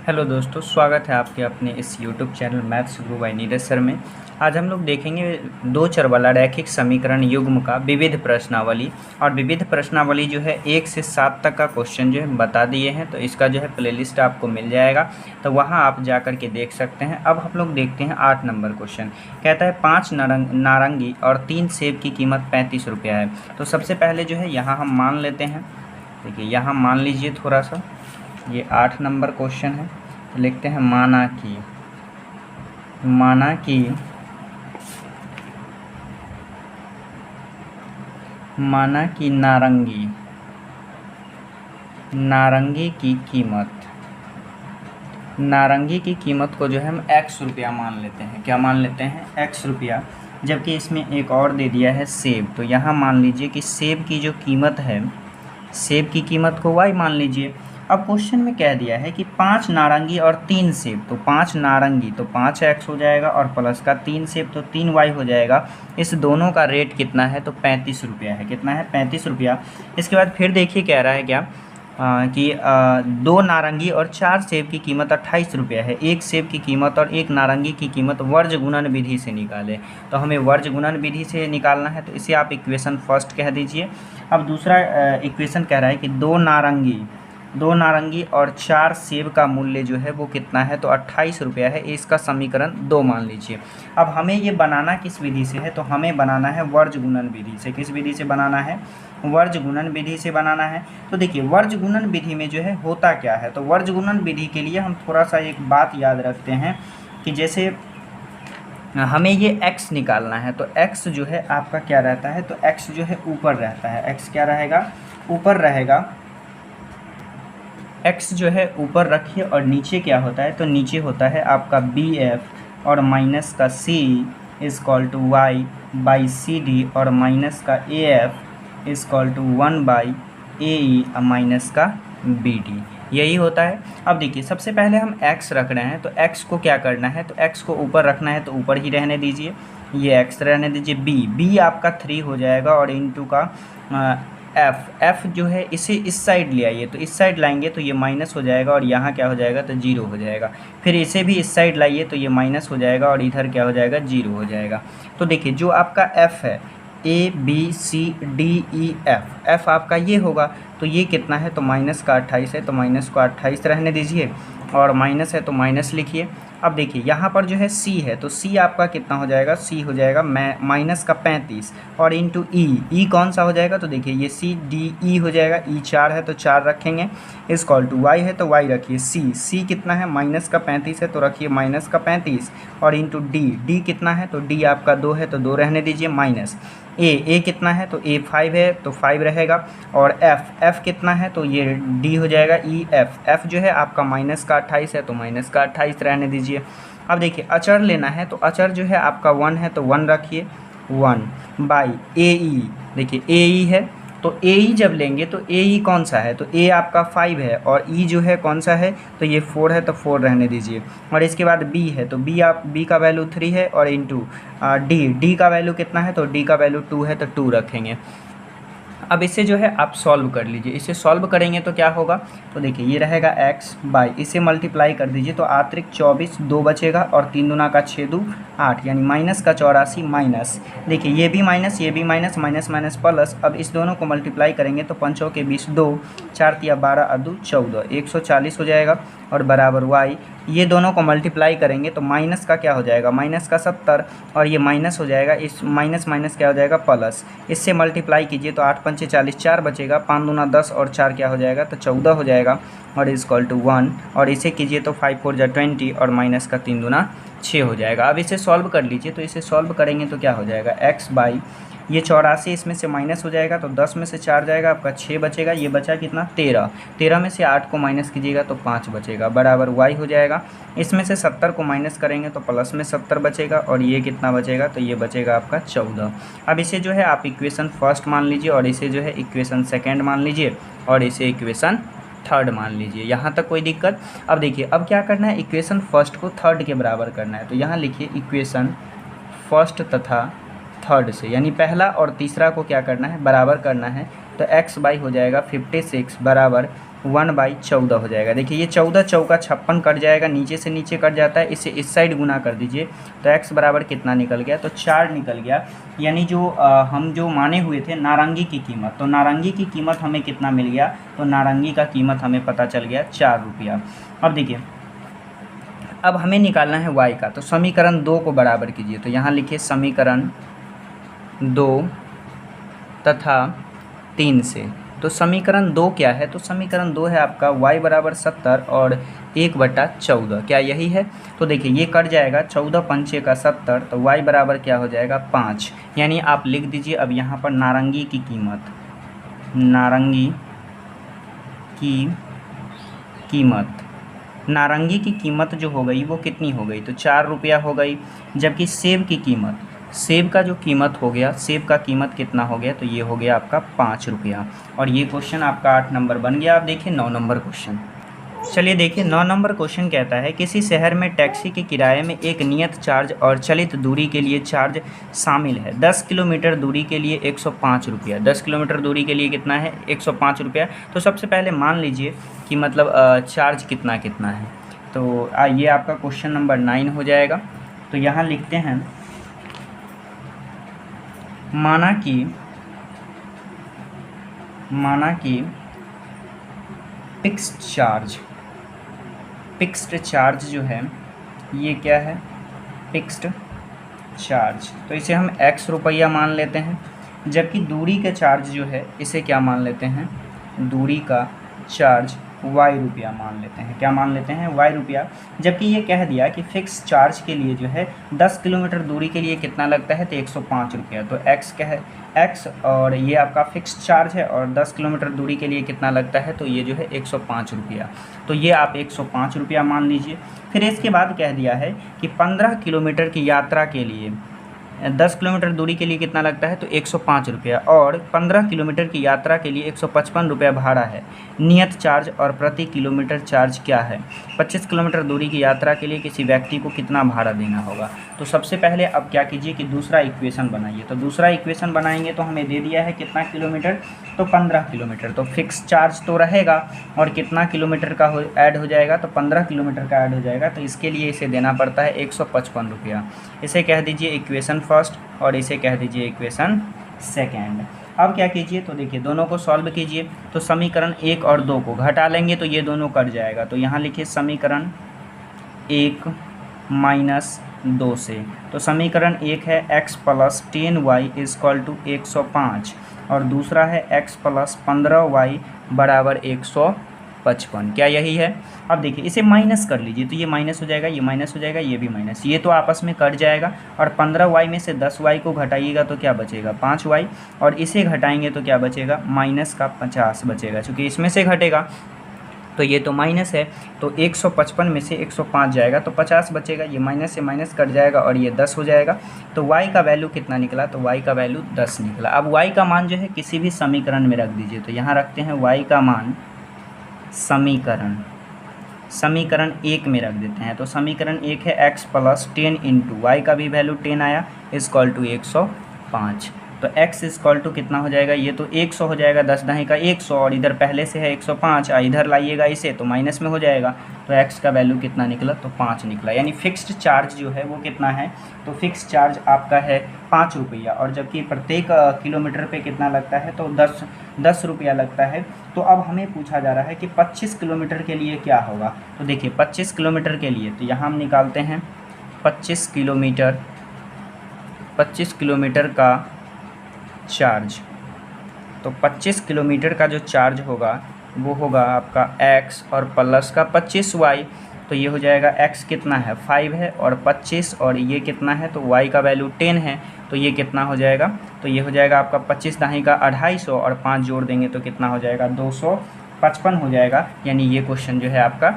Hello दोस्तों, स्वागत है आपके अपने इस यूट्यूब चैनल मैथ्स गुरु बाय नीरज सर में। आज हम लोग देखेंगे दो चर वाला रैखिक समीकरण युग्म का विविध प्रश्नावली। और विविध प्रश्नावली जो है 1 से 7 तक का क्वेश्चन जो है बता दिए हैं, तो इसका जो है प्लेलिस्ट आपको मिल जाएगा, तो वहाँ आप जा कर के देख सकते हैं। अब हम लोग देखते हैं 8 नंबर क्वेश्चन। कहता है 5 नारंगी और 3 सेब की कीमत 35 रुपया है। तो सबसे पहले जो है यहाँ हम मान लेते हैं। देखिए यहाँ मान लीजिए थोड़ा सा, ये 8 नंबर क्वेश्चन है। तो लिखते हैं माना कि नारंगी की कीमत को जो है हम x रुपया मान लेते हैं। क्या मान लेते हैं? x रुपया। जबकि इसमें एक और दे दिया है सेब, तो यहाँ मान लीजिए कि सेब की जो कीमत है, सेब की कीमत को y मान लीजिए। अब क्वेश्चन में कह दिया है कि 5 नारंगी और 3 सेब, तो 5 नारंगी तो 5x हो जाएगा और प्लस का 3 सेब तो 3y हो जाएगा। इस दोनों का रेट कितना है? तो 35 रुपया है। कितना है? 35 रुपया। इसके बाद फिर देखिए कह रहा है क्या कि 2 नारंगी और 4 सेब की कीमत 28 रुपया है। एक सेब की कीमत और एक नारंगी की कीमत वर्ज गुणन विधि से निकालें। तो हमें वर्ज गुणन विधि से निकालना है, तो इसे आप इक्वेशन फर्स्ट कह दीजिए। अब दूसरा इक्वेशन कह रहा है कि 2 नारंगी और 4 सेब का मूल्य जो है वो कितना है? तो 28 रुपया है। इसका समीकरण 2 मान लीजिए। अब हमें ये बनाना किस विधि से है? तो हमें बनाना है वर्ज गुणन विधि से। किस विधि से बनाना है? वर्ज गुणन विधि से बनाना है। तो देखिए वर्ज गुणन विधि में जो है होता क्या है, तो वर्ज गुणन विधि के लिए हम थोड़ा सा एक बात याद रखते हैं कि जैसे हमें ये x निकालना है, तो x जो है आपका क्या रहता है? तो x जो है ऊपर रहता है। x क्या रहेगा? ऊपर रहेगा। x जो है ऊपर रखिए और नीचे क्या होता है? तो नीचे होता है आपका bf और माइनस का c equal to y by C D और माइनस का af equal to 1 by ae minus का bd। यही होता है। अब देखिए सबसे पहले हम x रख रहे हैं, तो x को क्या करना है? तो x को ऊपर रखना है, तो ऊपर ही रहने दीजिए। ये x रहने दीजिए। b आपका 3 हो जाएगा और इनटू का f जो है इसे इस साइड ले आइए, तो इस साइड लाएंगे तो ये माइनस हो जाएगा और यहाँ क्या हो जाएगा? तो 0 हो जाएगा। फिर इसे भी इस साइड लाइए तो ये माइनस हो जाएगा और इधर क्या हो जाएगा? 0 हो जाएगा। तो देखिए जो आपका f है ABCDEF आपका ये होगा, तो ये कितना है? तो माइनस का 28 है, तो माइनस को 28 रहने दीजिए और माइनस है तो माइनस लिखिए। अब देखिए यहाँ पर जो है c है, तो c आपका कितना हो जाएगा? c हो जाएगा माइनस का 35 और इंटू e कौन सा हो जाएगा? तो देखिए ये CDE हो जाएगा। e 4 है तो 4 रखेंगे, इजकॉल टू y है तो y रखिए। c कितना है? माइनस का 35 है तो रखिए माइनस का 35 और इंटू d कितना है? तो d आपका 2 है तो 2 रहने दीजिए माइनस। a कितना है? तो a 5 है तो 5 रहेगा और f कितना है? तो ये d हो जाएगा f जो है आपका माइनस का 28 है तो माइनस का 28 रहने दीजिए। अब देखिए अचर लेना है, तो अचर जो है आपका 1 है तो 1 रखिए, 1 बाई ae। देखिए ae है तो ae जब लेंगे तो ae कौन सा है? तो a आपका 5 है और e जो है कौन सा है? तो ये 4 है तो 4 रहने दीजिए। और इसके बाद b है, तो b का वैल्यू 3 है और इंटू d का वैल्यू कितना है? तो d का वैल्यू 2 है तो 2 रखेंगे। अब इसे जो है आप सॉल्व कर लीजिए। इसे सॉल्व करेंगे तो क्या होगा? तो देखिए ये रहेगा x बाई, इसे मल्टीप्लाई कर दीजिए तो आतरिक 24 2 बचेगा और 3 दूना का 6 2 8, यानी माइनस का 84 माइनस। देखिए ये भी माइनस, ये भी माइनस, माइनस माइनस प्लस। अब इस दोनों को मल्टीप्लाई करेंगे तो 5 के 20 2 4 तिया 12 अदू 14 140 हो जाएगा और बराबर y। ये दोनों को मल्टीप्लाई करेंगे तो माइनस का क्या हो जाएगा? माइनस का 70 और ये माइनस हो जाएगा, इस माइनस माइनस क्या हो जाएगा? प्लस। इससे मल्टीप्लाई कीजिए तो 8 पंचे 40 4 बचेगा, 5 दूना 10 और 4 क्या हो जाएगा? तो 14 हो जाएगा और इजकॉल टू 1। और इसे कीजिए तो 5 4 जा 20 और माइनस का 3 दूना 6 हो जाएगा। अब इसे सॉल्व कर लीजिए, तो इसे सॉल्व करेंगे तो क्या हो जाएगा? x बाई ये 84 इसमें से माइनस हो जाएगा तो 10 में से 4 जाएगा, आपका 6 बचेगा। ये बचा कितना? 13 में से 8 को माइनस कीजिएगा तो 5 बचेगा, बराबर y हो जाएगा। इसमें से 70 को माइनस करेंगे तो प्लस में 70 बचेगा और ये कितना बचेगा? तो ये बचेगा आपका 14। अब इसे जो है आप इक्वेशन फर्स्ट मान लीजिए और इसे जो है इक्वेशन सेकेंड मान लीजिए और इसे इक्वेशन थर्ड मान लीजिए। यहाँ तक कोई दिक्कत? अब देखिए अब क्या करना है? इक्वेशन फर्स्ट को थर्ड के बराबर करना है, तो यहाँ लिखिए इक्वेशन फर्स्ट तथा थर्ड से, यानी पहला और तीसरा को क्या करना है? बराबर करना है। तो x बाई हो जाएगा 56 बराबर 1/14 हो जाएगा। देखिए ये 14 चौका 56 कट जाएगा, नीचे से नीचे कट जाता है, इसे इस साइड गुना कर दीजिए तो x बराबर कितना निकल गया, तो 4 निकल गया। यानी जो हम जो माने हुए थे नारंगी की कीमत, तो नारंगी की कीमत हमें कितना मिल गया, तो नारंगी का कीमत हमें पता चल गया 4 रुपया। अब देखिए अब हमें निकालना है y का, तो समीकरण 2 को बराबर कीजिए, तो यहाँ लिखिए समीकरण 2 तथा 3 से। तो समीकरण 2 क्या है, तो समीकरण 2 है आपका y बराबर 70 और 1/14, क्या यही है। तो देखिए ये कट जाएगा, 14 पंचे का 70, तो y बराबर क्या हो जाएगा 5। यानी आप लिख दीजिए अब यहाँ पर नारंगी की कीमत, नारंगी की कीमत जो हो गई वो कितनी हो गई, तो 4 रुपया हो गई। जबकि सेब की कीमत, सेब का जो कीमत हो गया, सेब का कीमत कितना हो गया, तो ये हो गया आपका 5 रुपया। और ये क्वेश्चन आपका 8 नंबर बन गया। आप देखिए 9 नंबर क्वेश्चन। चलिए देखिए 9 नंबर क्वेश्चन कहता है किसी शहर में टैक्सी के किराए में एक नियत चार्ज और चलित दूरी के लिए चार्ज शामिल है। 10 किलोमीटर दूरी के लिए 105 रुपया। 10 किलोमीटर दूरी के लिए कितना है, 105 रुपया। तो सबसे पहले मान लीजिए कि मतलब चार्ज कितना कितना है। तो ये आपका क्वेश्चन नंबर 9 हो जाएगा। तो यहाँ लिखते हैं माना कि फिक्स्ड चार्ज जो है ये क्या है, फिक्स्ड चार्ज, तो इसे हम x रुपया मान लेते हैं। जबकि दूरी का चार्ज जो है इसे क्या मान लेते हैं, दूरी का चार्ज y रुपया मान लेते हैं। क्या मान लेते हैं, y रुपया। जबकि ये कह दिया कि फिक्स चार्ज के लिए जो है 10 किलोमीटर दूरी के लिए कितना लगता है, तो 105 रुपया। तो x क्या है, x, और ये आपका फिक्स चार्ज है, और 10 किलोमीटर दूरी के लिए कितना लगता है, तो ये जो है 105 रुपया। तो ये आप 105 रुपया मान लीजिए। फिर इसके बाद कह दिया है कि 15 किलोमीटर की यात्रा के लिए 10 किलोमीटर दूरी के लिए कितना लगता है, तो 105 रुपया, और 15 किलोमीटर की यात्रा के लिए 155 रुपया भाड़ा है। नियत चार्ज और प्रति किलोमीटर चार्ज क्या है। 25 किलोमीटर दूरी की यात्रा के लिए किसी व्यक्ति को कितना भाड़ा देना होगा। तो सबसे पहले अब क्या कीजिए कि दूसरा इक्वेशन बनाइए। तो दूसरा इक्वेशन बनाएंगे तो हमें दे दिया है कितना किलोमीटर, तो 15 किलोमीटर। तो फिक्स चार्ज तो रहेगा और कितना किलोमीटर का ऐड हो जाएगा, तो 15 किलोमीटर का ऐड हो जाएगा। तो इसके लिए इसे देना पड़ता है 155 रुपया। इसे कह दीजिए इक्वेशन फर्स्ट और इसे कह दीजिए इक्वेशन सेकेंड। अब क्या कीजिए, तो देखिए दोनों को सॉल्व कीजिए। तो समीकरण 1 और 2 को घटा लेंगे तो ये दोनों कट जाएगा। तो यहाँ लिखिए समीकरण 1 माइनस 2 से। तो समीकरण 1 है x plus 10y equal to 105 और दूसरा है x प्लस 15y बराबर 155। क्या यही है। अब देखिए इसे माइनस कर लीजिए, तो ये माइनस हो जाएगा, ये माइनस हो जाएगा, ये भी माइनस, ये तो आपस में कट जाएगा। और 15y में से 10y को घटाइएगा तो क्या बचेगा, 5y, और इसे घटाएंगे तो क्या बचेगा, माइनस का 50 बचेगा। चूँकि इसमें से घटेगा तो ये तो माइनस है, तो 155 में से 105 जाएगा तो 50 बचेगा, ये माइनस से माइनस कट जाएगा और ये 10 हो जाएगा। तो y का वैल्यू कितना निकला, तो y का वैल्यू 10 निकला। अब y का मान जो है किसी भी समीकरण में रख दीजिए। तो यहाँ रखते हैं y का मान समीकरण 1 में रख देते हैं। तो समीकरण 1 है x प्लस 10 इंटू वाई का भी वैल्यू 10 आया इक्वल टू 105। तो x इक्वल टू कितना हो जाएगा, ये तो 100 हो जाएगा, 10 दही का 100, और इधर पहले से है 105, इधर लाइएगा इसे तो माइनस में हो जाएगा। तो x का वैल्यू कितना निकला, तो 5 निकला। यानी फिक्स्ड चार्ज जो है वो कितना है, तो फिक्स चार्ज आपका है 5 रुपया, और जबकि प्रत्येक किलोमीटर पे कितना लगता है, तो 10 रुपया लगता है। तो अब हमें पूछा जा रहा है कि 25 किलोमीटर के लिए क्या होगा। तो देखिए 25 किलोमीटर के लिए तो यहाँ हम निकालते हैं 25 किलोमीटर का चार्ज। तो 25 किलोमीटर का जो चार्ज होगा वो होगा आपका x और प्लस का 25y। तो ये हो जाएगा x कितना है 5 है और 25, और ये कितना है, तो y का वैल्यू 10 है। तो ये कितना हो जाएगा, तो ये हो जाएगा आपका 25 दही का 250, और 5 जोड़ देंगे तो कितना हो जाएगा 255 हो जाएगा। यानी ये क्वेश्चन जो है आपका